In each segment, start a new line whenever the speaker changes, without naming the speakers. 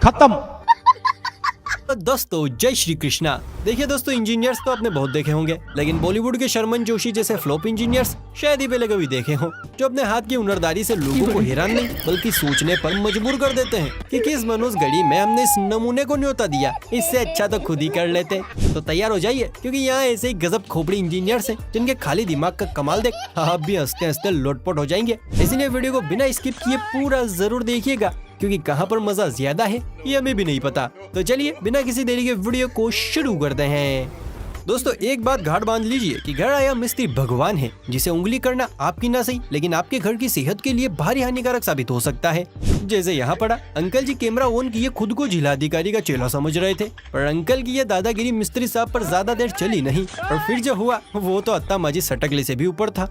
खत्म।
दोस्तों जय श्री कृष्णा। देखिए दोस्तों, इंजीनियर्स तो आपने बहुत देखे होंगे, लेकिन बॉलीवुड के शर्मन जोशी जैसे फ्लॉप इंजीनियर्स शायद ही पहले कभी देखे हों, जो अपने हाथ की हुनरदारी से लोगों को हैरान नहीं बल्कि सोचने पर मजबूर कर देते हैं कि किस मनुष्य घड़ी में हमने इस नमूने को न्योता दिया, इससे अच्छा तो खुद ही कर लेते। तो तैयार हो जाइए, क्योंकि यहाँ ऐसे ही गजब खोपड़ी इंजीनियर्स हैं जिनके खाली दिमाग का कमाल देख आप भी हंसते हंसते लोटपोट हो जाएंगे। इसलिए वीडियो को बिना स्किप किए पूरा जरूर देखिएगा, क्योंकि कहाँ पर मजा ज्यादा है ये हमें भी नहीं पता। तो चलिए बिना किसी देरी के वीडियो को शुरू करते हैं। दोस्तों एक बात गाढ़ बांध लीजिए कि घर आया मिस्त्री भगवान है, जिसे उंगली करना आपकी ना सही लेकिन आपके घर की सेहत के लिए भारी हानिकारक साबित हो सकता है। जैसे यहाँ पड़ा, अंकल जी कैमरा ऑन किए खुद को जिला अधिकारी का चेला समझ रहे थे, पर अंकल की ये दादागिरी मिस्त्री साहब पर ज्यादा देर चली नहीं और फिर जो हुआ वो तो अत्ता माजी सटकले से भी ऊपर था।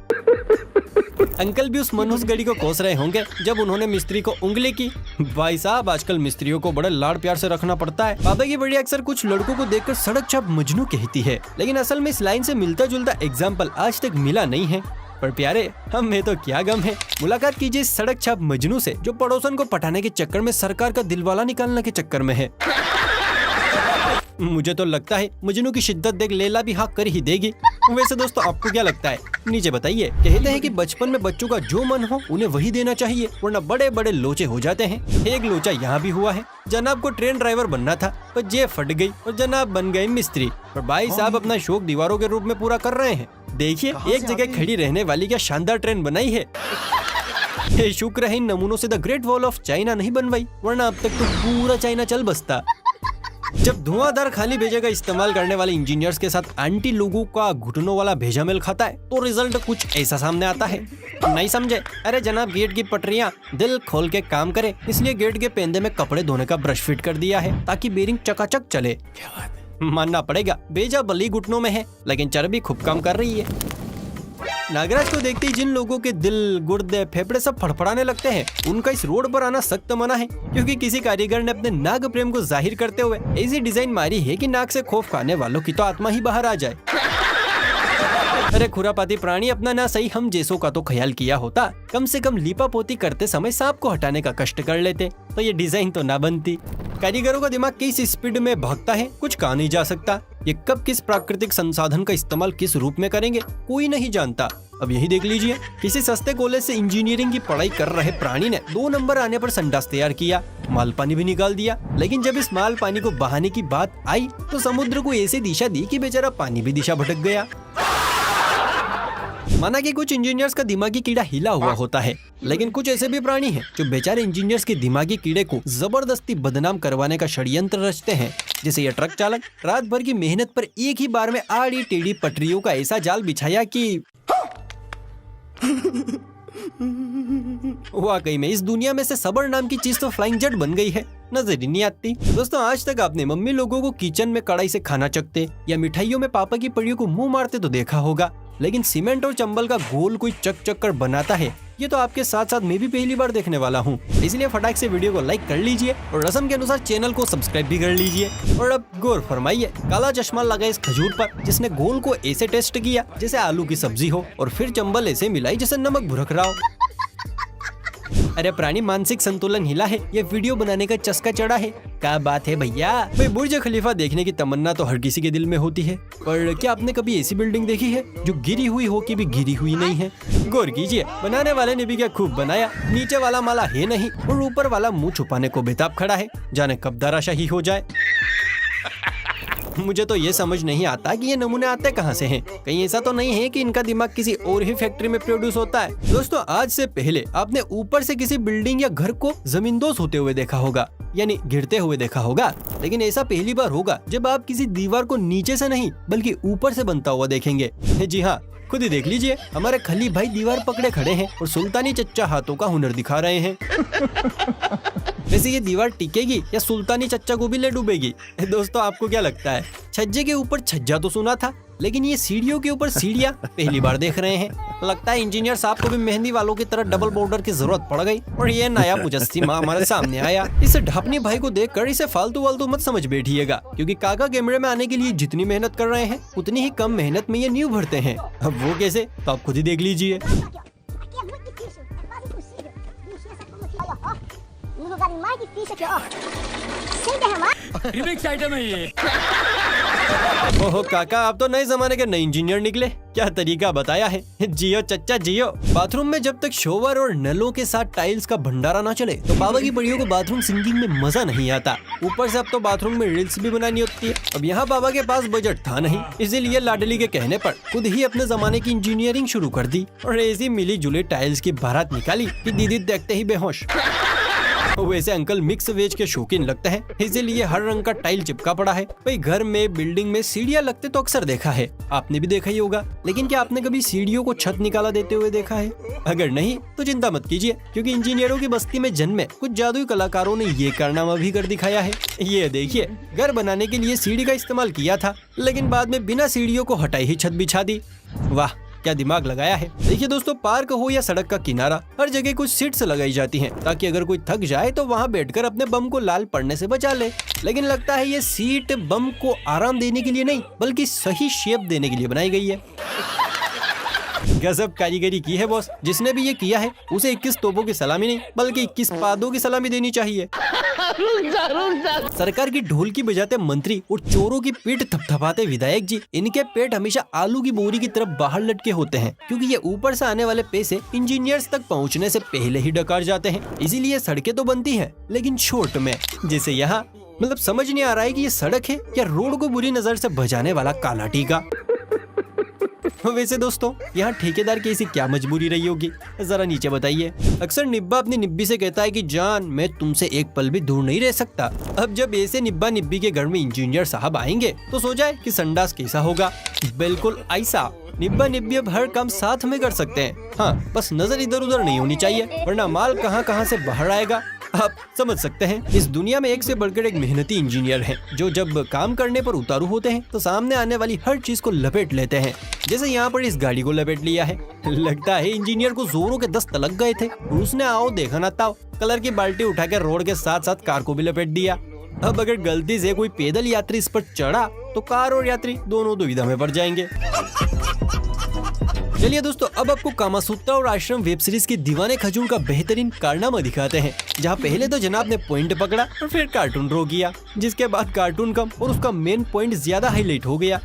अंकल भी उस मनुष्य घड़ी को कोस रहे होंगे जब उन्होंने मिस्त्री को उंगली की। भाई साहब आजकल मिस्त्रियों को बड़ा लाड़ प्यार से रखना पड़ता है। बाबा की बड़ी अक्सर कुछ लड़कों को देखकर सड़क छाप मजनू कहती है, लेकिन असल में इस लाइन से मिलता जुलता एग्जाम्पल आज तक मिला नहीं है। पर प्यारे, हमें तो क्या गम है। मुलाकात कीजिए इस सड़क छाप मजनू से जो पड़ोसन को पटाने के चक्कर में सरकार का दिलवाला निकालने के चक्कर में है। मुझे तो लगता है मजनू की शिद्दत देख लैला भी हाँ कर ही देगी। वैसे दोस्तों आपको क्या लगता है, नीचे बताइए। कहते हैं कि बचपन में बच्चों का जो मन हो उन्हें वही देना चाहिए, वरना बड़े बड़े लोचे हो जाते हैं। एक लोचा यहाँ भी हुआ है। जनाब को ट्रेन ड्राइवर बनना था पर जेब फट गई और जनाब बन गए मिस्त्री। पर भाई साहब अपना शौक दीवारों के रूप में पूरा कर रहे हैं। देखिए एक जगह खड़ी रहने वाली क्या शानदार ट्रेन बनाई है। शुक्र है इन नमूनों से the great wall of China नहीं बनवाई, वरना अब तक तो पूरा चाइना चल बसता। जब धुआंधार खाली भेजे का इस्तेमाल करने वाले इंजीनियर्स के साथ एंटी लोगों का घुटनों वाला भेजा मेल खाता है तो रिजल्ट कुछ ऐसा सामने आता है। नहीं समझे? अरे जनाब गेट की पटरियां दिल खोल के काम करे, इसलिए गेट के पेंदे में कपड़े धोने का ब्रश फिट कर दिया है ताकि बेरिंग चकाचक चले। मानना पड़ेगा भेजा भली घुटनों में है लेकिन चर्बी खूब काम कर रही है। नागराज को देखते ही जिन लोगों के दिल गुर्दे फेफड़े सब फड़फड़ाने लगते हैं उनका इस रोड पर आना सख्त मना है, क्योंकि किसी कारीगर ने अपने नाग प्रेम को जाहिर करते हुए ऐसी डिजाइन मारी है कि नाक से खौफ खाने वालों की तो आत्मा ही बाहर आ जाए। अरे खुरापाती प्राणी अपना ना सही हम जैसों का तो ख्याल किया होता, कम से कम लीपा पोती करते समय सांप को हटाने का कष्ट कर लेते तो ये डिजाइन तो ना बनती। कारीगरों का दिमाग किस स्पीड में भागता है कुछ कहा नहीं जा सकता। ये कब किस प्राकृतिक संसाधन का इस्तेमाल किस रूप में करेंगे कोई नहीं जानता। अब यही देख लीजिए, किसी सस्ते कॉलेज से इंजीनियरिंग की पढ़ाई कर रहे प्राणी ने 2 नंबर आने पर संडास तैयार किया, माल पानी भी निकाल दिया, लेकिन जब इस माल पानी को बहाने की बात आई तो समुद्र को ऐसी दिशा दी कि बेचारा पानी भी दिशा भटक गया। माना कि कुछ इंजीनियर्स का दिमागी कीड़ा हिला हुआ होता है, लेकिन कुछ ऐसे भी प्राणी हैं जो बेचारे इंजीनियर्स के दिमागी कीड़े को जबरदस्ती बदनाम करवाने का षड्यंत्र रचते हैं। जैसे ये ट्रक चालक रात भर की मेहनत पर एक ही बार में आड़ी टेढ़ी पटरियों का ऐसा जाल बिछाया कि वाकई में इस दुनिया में से सबर नाम की चीज तो फ्लाइंग जेट बन गई है, नजर ही नहीं आती। दोस्तों आज तक आपने मम्मी लोगों को किचन में कढ़ाई से खाना चखते या मिठाइयों में पापा की पड़ियों को मुंह मारते तो देखा होगा, लेकिन सीमेंट और चंबल का घोल कोई चक चक कर बनाता है ये तो आपके साथ साथ मैं भी पहली बार देखने वाला हूँ। इसलिए फटाक से वीडियो को लाइक कर लीजिए और रस्म के अनुसार चैनल को सब्सक्राइब भी कर लीजिए। और अब गौर फरमाइए, काला चश्मा लगा इस खजूर पर जिसने घोल को ऐसे टेस्ट किया जैसे आलू की सब्जी हो और फिर चंबल ऐसे मिलाई जैसे नमक भुरक रहा हो। अरे प्राणी मानसिक संतुलन हिला है, ये वीडियो बनाने का चस्का चढ़ा है। क्या बात है भैया। भाई बुर्ज खलीफा देखने की तमन्ना तो हर किसी के दिल में होती है, पर क्या आपने कभी ऐसी बिल्डिंग देखी है जो गिरी हुई हो कि भी गिरी हुई नहीं है? गौर कीजिए, बनाने वाले ने भी क्या खूब बनाया। नीचे वाला माला है नहीं और ऊपर वाला मुंह छुपाने को बेताब खड़ा है, जाने कब धराशाही हो जाए। मुझे तो ये समझ नहीं आता कि ये नमूने आते कहाँ से हैं। कहीं ऐसा तो नहीं है कि इनका दिमाग किसी और ही फैक्ट्री में प्रोड्यूस होता है। दोस्तों आज से पहले आपने ऊपर से किसी बिल्डिंग या घर को जमींदोज होते हुए देखा होगा, यानी गिरते हुए देखा होगा, लेकिन ऐसा पहली बार होगा जब आप किसी दीवार को नीचे से नहीं बल्कि ऊपर से बनता हुआ देखेंगे। जी हाँ, खुद ही देख लीजिए, हमारे खली भाई दीवार पकड़े खड़े हैं और सुल्तानी चच्चा हाथों का हुनर दिखा रहे हैं। वैसे ये दीवार टिकेगी या सुल्तानी चच्चा को भी ले डूबेगी? दोस्तों आपको क्या लगता है? छज्जे के ऊपर छज्जा तो सुना था, लेकिन ये सीढ़ियों के ऊपर सीढ़ियाँ पहली बार देख रहे हैं। लगता है इंजीनियर साहब को भी मेहंदी वालों की तरह डबल बॉर्डर की जरूरत पड़ गई और ये नया मुजस्सिमा हमारे सामने आया। इस ढापनी भाई को देखकर इसे फालतू वालतू मत समझ बैठिएगा, क्योंकि काका कैमरे में आने के लिए जितनी मेहनत कर रहे हैं उतनी ही कम मेहनत में ये नींव भरते हैं। अब वो कैसे, तो आप खुद ही देख लीजिए।
Nur sogar in Mike diese Tür. Hinterher mal.
Remix item है ये।
ओहो काका, आप तो नए जमाने के नए इंजीनियर निकले। क्या तरीका बताया है, जियो चच्चा जियो। बाथरूम में जब तक शोवर और नलों के साथ टाइल्स का भंडारा ना चले तो बाबा की बढ़ियों को बाथरूम सिंगिंग में मजा नहीं आता। ऊपर से अब तो बाथरूम में रील्स भी बनानी होती है। अब यहाँ बाबा के पास बजट था नहीं, इसीलिए लाडली के कहने पर खुद ही अपने जमाने की इंजीनियरिंग शुरू कर दी और ऐसी मिली जुली टाइल्स की बारात निकाली कि दीदी देखते ही बेहोश। वैसे अंकल मिक्स वेज के शौकीन लगते हैं, इसीलिए हर रंग का टाइल चिपका पड़ा है। भाई घर में बिल्डिंग में सीढ़ियाँ लगते तो अक्सर देखा है, आपने भी देखा ही होगा। लेकिन क्या आपने कभी सीढ़ियों को छत निकाला देते हुए देखा है? अगर नहीं तो चिंता मत कीजिए, क्योंकि इंजीनियरों की बस्ती में जन्मे कुछ जादुई कलाकारों ने ये कारनामा भी कर दिखाया है। ये देखिए, घर बनाने के लिए सीढ़ी का इस्तेमाल किया था, लेकिन बाद में बिना सीढ़ियों को हटाई ही छत बिछा दी। वाह क्या दिमाग लगाया है। देखिए दोस्तों, पार्क हो या सड़क का किनारा, हर जगह कुछ सीट्स लगाई जाती हैं ताकि अगर कोई थक जाए तो वहाँ बैठकर अपने बम को लाल पड़ने से बचा ले। लेकिन लगता है ये सीट बम को आराम देने के लिए नहीं बल्कि सही शेप देने के लिए बनाई गई है। गजब कारीगरी की है बॉस। जिसने भी ये किया है उसे 21 तोपों की सलामी नहीं बल्कि 21 पादों की सलामी देनी चाहिए। सरकार की ढोलकी बजाते मंत्री और चोरों की पीठ थपथपाते विधायक जी, इनके पेट हमेशा आलू की बोरी की तरफ बाहर लटके होते हैं, क्योंकि ये ऊपर से आने वाले पैसे इंजीनियर्स तक पहुंचने से पहले ही डकार जाते हैं। इसीलिए सड़कें तो बनती हैं लेकिन छोट में, जैसे यहाँ। मतलब समझ नहीं आ रहा है कि ये सड़क है या रोड को बुरी नजर से बजाने वाला काला टीका। वैसे दोस्तों, यहाँ ठेकेदार की ऐसी क्या मजबूरी रही होगी, जरा नीचे बताइए। अक्सर निब्बा अपनी निब्बी से कहता है कि जान मैं तुमसे एक पल भी दूर नहीं रह सकता। अब जब ऐसे निब्बा निब्बी के घर में इंजीनियर साहब आएंगे तो सो जाए कि संडास कैसा होगा। बिल्कुल ऐसा। निब्बा निब्बी अब हर काम साथ में कर सकते हैं। हाँ, बस नजर इधर उधर नहीं होनी चाहिए, वरना माल कहाँ कहाँ से बाहर आएगा आप समझ सकते हैं। इस दुनिया में एक से बढ़कर एक मेहनती इंजीनियर हैं, जो जब काम करने पर उतारू होते हैं तो सामने आने वाली हर चीज को लपेट लेते हैं। जैसे यहाँ पर इस गाड़ी को लपेट लिया है। लगता है इंजीनियर को जोरों के दस्त लग गए थे, उसने आओ देखा ना ताओ कलर की बाल्टी उठा के रोड के साथ साथ कार को भी लपेट दिया। अब अगर गलती से कोई पैदल यात्री इस पर चढ़ा तो कार और यात्री दोनों दुविधा में पड़ जाएंगे। चलिए दोस्तों, अब आपको कामासूत्रा और आश्रम वेब सीरीज की दीवाने खजूर का बेहतरीन कारनामा दिखाते हैं, जहां पहले तो जनाब ने पॉइंट पकड़ा और फिर कार्टून रो किया, जिसके बाद कार्टून कम और उसका मेन पॉइंट ज्यादा हाईलाइट हो गया।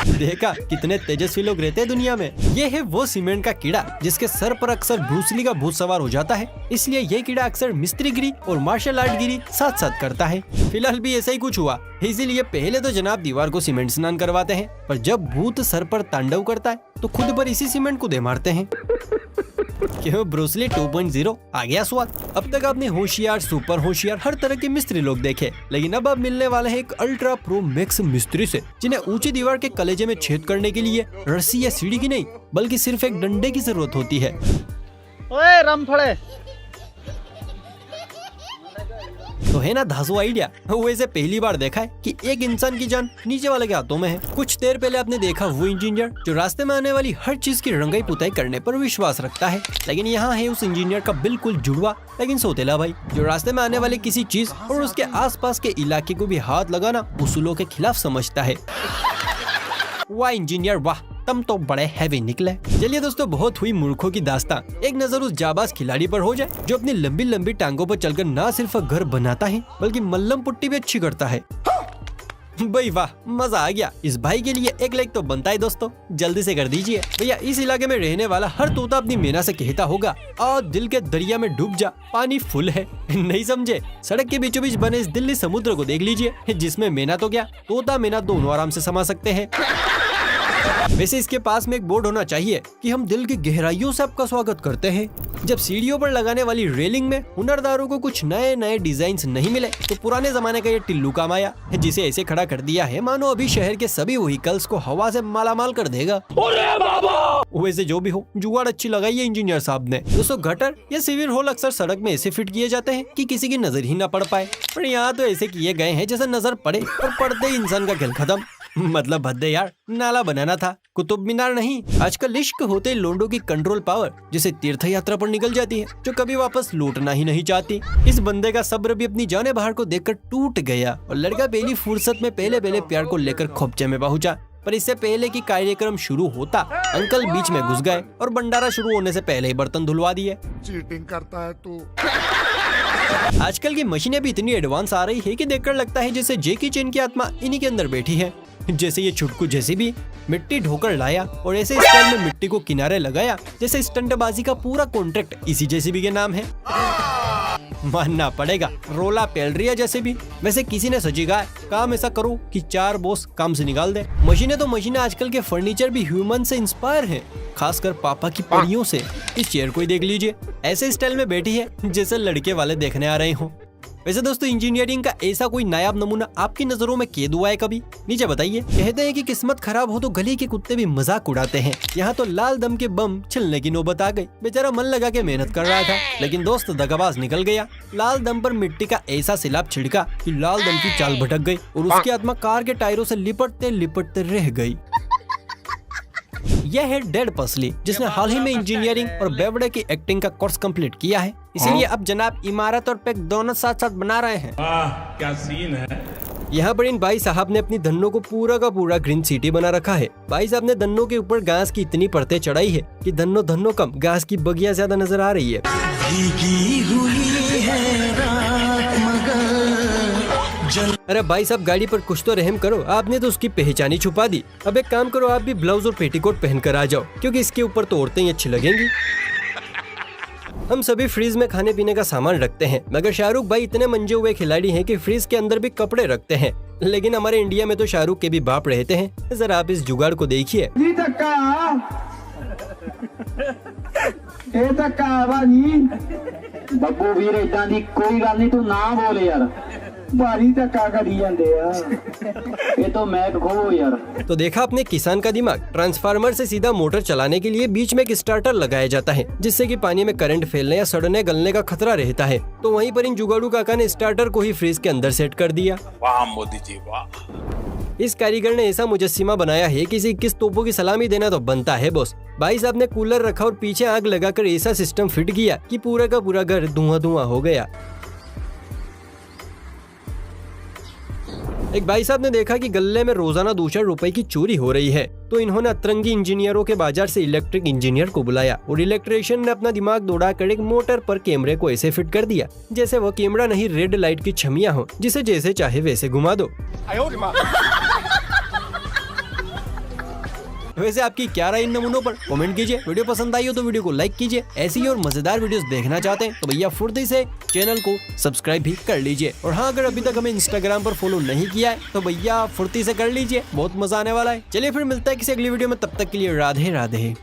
देखा कितने तेजस्वी लोग रहते हैं दुनिया में। ये है वो सीमेंट का कीड़ा जिसके सर पर अक्सर ब्रूसली का भूत सवार हो जाता है, इसलिए ये कीड़ा अक्सर मिस्त्रीगिरी और मार्शल आर्ट गिरी साथ साथ करता है। फिलहाल भी ऐसा ही कुछ हुआ, इसीलिए पहले तो जनाब दीवार को सीमेंट स्नान करवाते हैं, पर जब भूत सर पर तांडव करता है तो खुद पर इसी सीमेंट को दे मारते हैं। क्यों ब्रूसली 2.0 आ गया स्वाद। अब तक आपने होशियार, सुपर होशियार, हर तरह के मिस्त्री लोग देखे, लेकिन अब आप मिलने वाले हैं एक अल्ट्रा प्रो मैक्स मिस्त्री से, जिन्हें ऊंची दीवार के कलेजे में छेद करने के लिए रस्सी या सीढ़ी की नहीं बल्कि सिर्फ एक डंडे की जरूरत होती है।
ओए रामफड़े,
तो है ना धांसू आइडिया। वैसे पहली बार देखा है कि एक इंसान की जान नीचे वाले के हाथों में है। कुछ देर पहले आपने देखा वो इंजीनियर जो रास्ते में आने वाली हर चीज की रंगाई पुताई करने पर विश्वास रखता है, लेकिन यहाँ है उस इंजीनियर का बिल्कुल जुड़वा लेकिन सौतेला भाई, जो रास्ते में आने वाली किसी चीज और उसके आसपास के इलाके को भी हाथ लगाना उसूलों के खिलाफ समझता है। वाह इंजीनियर वाह, तुम तो बड़े हैवी निकले। चलिए दोस्तों, बहुत हुई मूर्खों की दास्तां। एक नजर उस जाबाज खिलाड़ी पर हो जाए जो अपनी लंबी लंबी टांगों पर चलकर न सिर्फ घर बनाता है बल्कि मल्लम पुट्टी भी अच्छी करता है। भाई वाह, मजा आ गया। इस भाई के लिए एक लाइक तो बनता है दोस्तों, जल्दी से कर दीजिए। भैया इस इलाके में रहने वाला हर तोता अपनी मैना से कहता होगा, आ दिल के दरिया में डूब जा, पानी फुल है। नहीं समझे? सड़क के बीचों बीच बने इस दिल्ली समुद्र को देख लीजिए, जिसमें मैना तो क्या तोता मैना दोनों आराम से समा सकते हैं। वैसे इसके पास में एक बोर्ड होना चाहिए कि हम दिल की गहराइयों से आपका स्वागत करते हैं। जब सीढ़ियों पर लगाने वाली रेलिंग में हुनरदारों को कुछ नए नए डिजाइन्स नहीं मिले तो पुराने जमाने का ये टिल्लू काम आया, जिसे ऐसे खड़ा कर दिया है मानो अभी शहर के सभी व्हीकल्स को हवा से मालामाल कर देगा। अरे बाबा! वैसे जो भी हो, जुगाड़ अच्छी लगाई है इंजीनियर साहब ने। दोस्तों, गटर या सिविल होल अक्सर सड़क में ऐसे फिट किए जाते हैं कि किसी की नजर ही न पड़ पाए, पर यहाँ तो ऐसे किए गए हैं जैसे नजर पड़े और पड़ते ही इंसान का खेल खत्म। मतलब भद्दे यार, नाला बनाना था, कुतुब मीनार नहीं। आजकल इश्क होते लोंडों की कंट्रोल पावर जिसे तीर्थ यात्रा पर निकल जाती है, जो कभी वापस लौटना ही नहीं चाहती। इस बंदे का सब्र भी अपनी जाने बाहर को देखकर टूट गया और लड़का पहली फुर्सत में पहले प्यार को लेकर खोपचे में पहुंचा। पर इससे पहले कि कार्यक्रम शुरू होता अंकल बीच में घुस गए और भंडारा शुरू होने से पहले ही बर्तन धुलवा दिए।
चीटिंग करता है तू।
आजकल की मशीनें भी इतनी एडवांस आ रही है कि देखकर लगता है जैसे जैकी चैन की आत्मा इन्हीं के अंदर बैठी है। जैसे ये छुटकू जैसी भी मिट्टी ढोकर लाया और ऐसे स्टाइल में मिट्टी को किनारे लगाया जैसे स्टंटबाजी का पूरा कॉन्ट्रैक्ट इसी जेसीबी के नाम है। मानना पड़ेगा रोला पेल रही है जैसे भी। वैसे किसी ने सजी कहा काम ऐसा करो कि 4 बॉस काम से निकाल दे। मशीनें तो मशीनें, आजकल के फर्नीचर भी ह्यूमन से इंस्पायर हैं, खासकर पापा की परियों से। इस चेयर को ही देख लीजिए, ऐसे स्टाइल में बैठी है जैसे लड़के वाले देखने आ रहे हों। वैसे दोस्तों इंजीनियरिंग का ऐसा कोई नायाब नमूना आपकी नजरों में कैद हुआ है कभी? नीचे बताइए। कहते हैं कि किस्मत खराब हो तो गली के कुत्ते भी मजाक उड़ाते हैं। यहाँ तो लाल दम के बम छिलने की नौबत आ गई। बेचारा मन लगा के मेहनत कर रहा था, लेकिन दोस्त दगाबाज निकल गया। लाल दम पर मिट्टी का ऐसा सिलाब छिड़का कि लाल दम की चाल भटक गई और उसकी आत्मा कार के टायरों से लिपटते लिपटते रह गई। यह है डेड पसली, जिसने हाल ही में इंजीनियरिंग और बेवड़े की एक्टिंग का कोर्स कंप्लीट किया है। इसीलिए अब जनाब इमारत और पैक दोनों साथ साथ बना रहे हैं।
क्या सीन है।
यहाँ पर इन भाई साहब ने अपनी धन्नों को पूरा का पूरा ग्रीन सिटी बना रखा है। भाई साहब ने धन्नों के ऊपर घास की इतनी परतें चढ़ाई है कि धन्नों कम घास की बगिया ज्यादा नजर आ रही है। अरे भाई साहब गाड़ी पर कुछ तो रहम करो, आपने तो उसकी पहचान ही छुपा दी। अब एक काम करो, आप भी ब्लाउज और पेटीकोट पहन कर आ जाओ, क्योंकि इसके ऊपर तो औरतें ही अच्छी लगेंगी। हम सभी फ्रीज में खाने पीने का सामान रखते हैं, मगर शाहरुख भाई इतने मंजे हुए खिलाड़ी हैं कि फ्रीज के अंदर भी कपड़े रखते हैं। लेकिन हमारे इंडिया में तो शाहरुख के भी बाप रहते हैं। जरा आप इस जुगाड़ को देखिए।
ਬੱਬੂ ਵੀਰ ਇਦਾਂ ਦੀ ਕੋਈ ਗੱਲ ਨਹੀਂ, ਤੂੰ ਨਾ ਬੋਲ ਯਾਰ, ਭਾਰੀ ਧੱਕਾ ਕਰੀ ਜਾਂਦੇ ਆ, ਇਹ तो मैक खो यार।
तो देखा आपने किसान का दिमाग। ट्रांसफार्मर से सीधा मोटर चलाने के लिए बीच में एक स्टार्टर लगाया जाता है, जिससे कि पानी में करंट फैलने या सड़ने गलने का खतरा रहता है। तो वहीं पर इन जुगाड़ू काका ने स्टार्टर को ही फ्रीज के अंदर सेट कर दिया।
वाह मोदी जी वाह।
इस कारीगर ने ऐसा मुजस्सिमा बनाया है कि इसे 21 तोपों की सलामी देना तो बनता है बॉस। भाई साहब ने कूलर रखा और पीछे आग लगाकर ऐसा सिस्टम फिट किया कि पूरा का पूरा घर धुआं धुआं हो गया। एक भाई साहब ने देखा कि गल्ले में रोजाना 2-4 रुपए की चोरी हो रही है, तो इन्होंने अतरंगी इंजीनियरों के बाजार से इलेक्ट्रिक इंजीनियर को बुलाया और इलेक्ट्रिशियन ने अपना दिमाग दौड़ाकर एक मोटर पर कैमरे को ऐसे फिट कर दिया जैसे वो कैमरा नहीं रेड लाइट की छमियां हो, जिसे जैसे चाहे वैसे घुमा दो। वैसे आपकी क्या राय इन नमूनों पर? कमेंट कीजिए। वीडियो पसंद आई हो तो वीडियो को लाइक कीजिए। ऐसी ही और मजेदार वीडियोस देखना चाहते हैं तो भैया फुर्ती से चैनल को सब्सक्राइब भी कर लीजिए। और हाँ, अगर अभी तक हमें इंस्टाग्राम पर फॉलो नहीं किया है तो भैया फुर्ती से कर लीजिए, बहुत मजा आने वाला है। चलिए फिर मिलता है किसी अगली वीडियो में, तब तक के लिए राधे राधे।